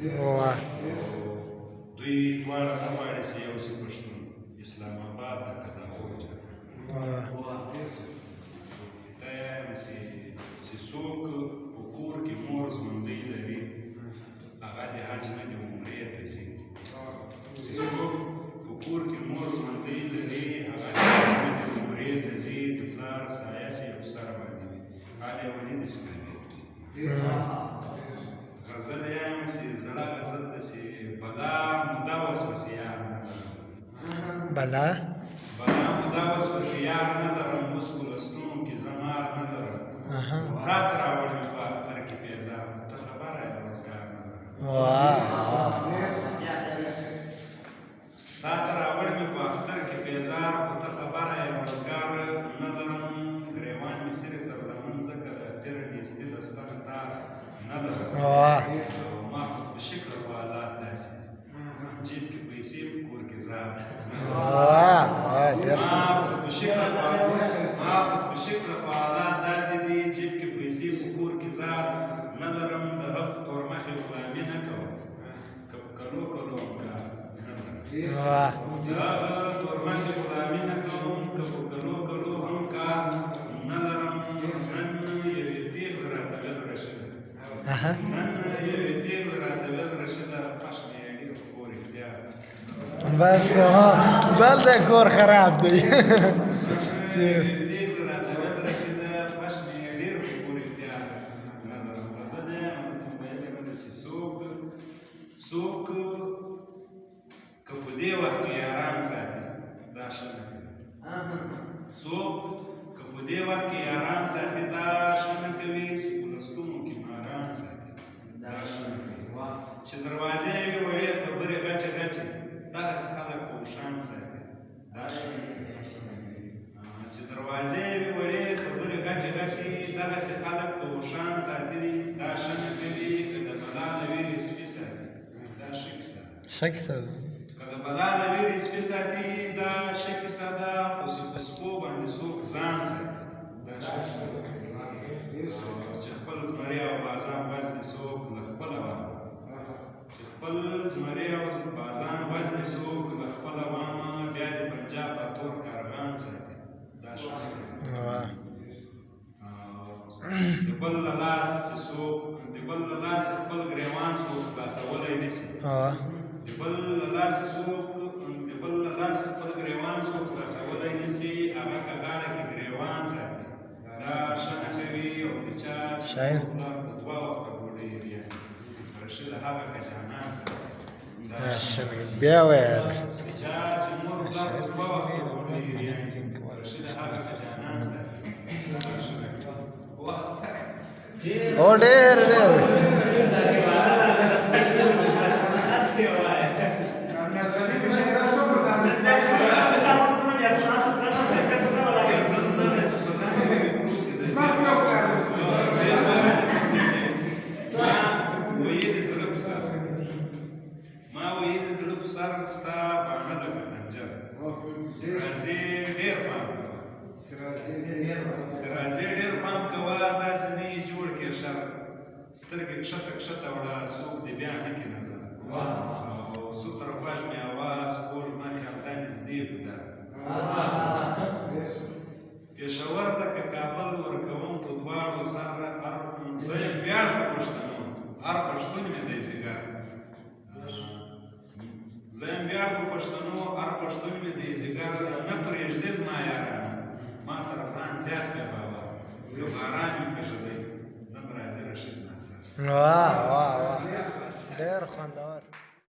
واه دوی دواړه نه غواړي چې یو شي پښتون اسلام آباد د کداوجه دا یعنې چې څوک په کور کې مور ژوندۍ لري هغه د حج نه د عمرې ته ځي چې څوک په کور کې مور ژوندۍ لري هغه د حج نه د عمرې ته ځي د پلار سایه چې په سر باندې وي هغه ولې داسې کوي غزل یم چې زړه غزل ده چې بلا موده وسوسې یار نه لرم بلا موده وسوسې یار نه لرم اوس په لستونو کې زمار نه لرم تا ته راوړې مې په اختر کې پیزار ته خبره یې روزګار نه لرم تا ته راوړې مې په اختر کې پیزار خو ته خبره یې روزګار نه لرم ګریوان مې سرې تر لمن ځکه د پیر نیستي د ستنه تار نه لرم ما خودکشي کړه په حالات داسې جیب کې پیسې په کور کې زاد ما خودکشي کړه په حالات داسې دي جیب کې پیسې په کور کې زاد نه لرم د رف تورمخې غلامي نه کوم که په کلو کلو هم کار نه لرم د هغه تورمخې غلامي نه کوم که په کلو کلو هم کار نه لرم نن یوې پېغلې راته ویل رشده نن یوې پېغلې راته ویل رشده خوښ مې یې ډېر په کور اختیار بس بل د کور خراب دی پېغلې راته ویل رشده خوښ مې یې ډېر په کور اختیار نه لرم غزل یم ویلې مې ده چې څوک که په دې وخت کې یاران ساتي دا ښه نه کوي څوک که په دې وخت کې یاران ساتي دا ښه نه کوي چې په لستونو کې ماران ساتي دا ښه نه کوي چې دروازې وي وړې خبرې غټې غټې دغسې خلک کوشان ساتي دا ښه نه کوي چې دروازې وي وړې خبرې غټې غټې دغسې خلک کوشان ساتي دا ښه نه کوي که د بلا له ویرې سپي ساتي دا ښه کیسه ده ښه کیسه ده که د بلا له ویرې سپي ساتي دا ښه کیسه ده خو چې په سپو باندې څوک ځان ساتي دا ښه کیسه ده چې خپل زمري او بازان وزنې څوک له خپله وامه چې خپل زمري او بازان وزنې څوک له خپله وامه بیا د پنجاب په تور کارغان ساتي دا ښه د بل له لاسه خپل ګریوان څوک خلاصولی نشي د بل له لاسه خپل ګریوان څوک خلاصولی نشي هغه که غاړه کې ګریوان ساتي دا ښه نه کوي او د چا چې پلار په دوه وخته ډوډۍ ویانې رشده هغه که جانان ساتي دا ښه بیا ویل د چا چې مور پلار په دوه وخته ډوډۍ ویانې رشده هغه که جانان ساتي دا ښه نه کوي او ډېر ستا باڼه لکه خنجر سراځې ډېر پام کوه داسې نه یې جوړ کې شر سترګې کښته کښته وړه څوک دې بیا نه کې نظر او سوتر غوږ مې اواز سپوږ ما خیال دا نږدې په در پېښور ته که کابل ورکوم په دواړو سر زه یم ویاړ په پښتنو هر پښتون مې دی ځیګر زه یم ویاړ په پښتنو هر پښتون مې دی ځیګر نه پرېږدې زما یارانه ما تر ځان زیات مې باور که باران یم که ژړی نن راځي رشید ناصر واه ډېر خوندور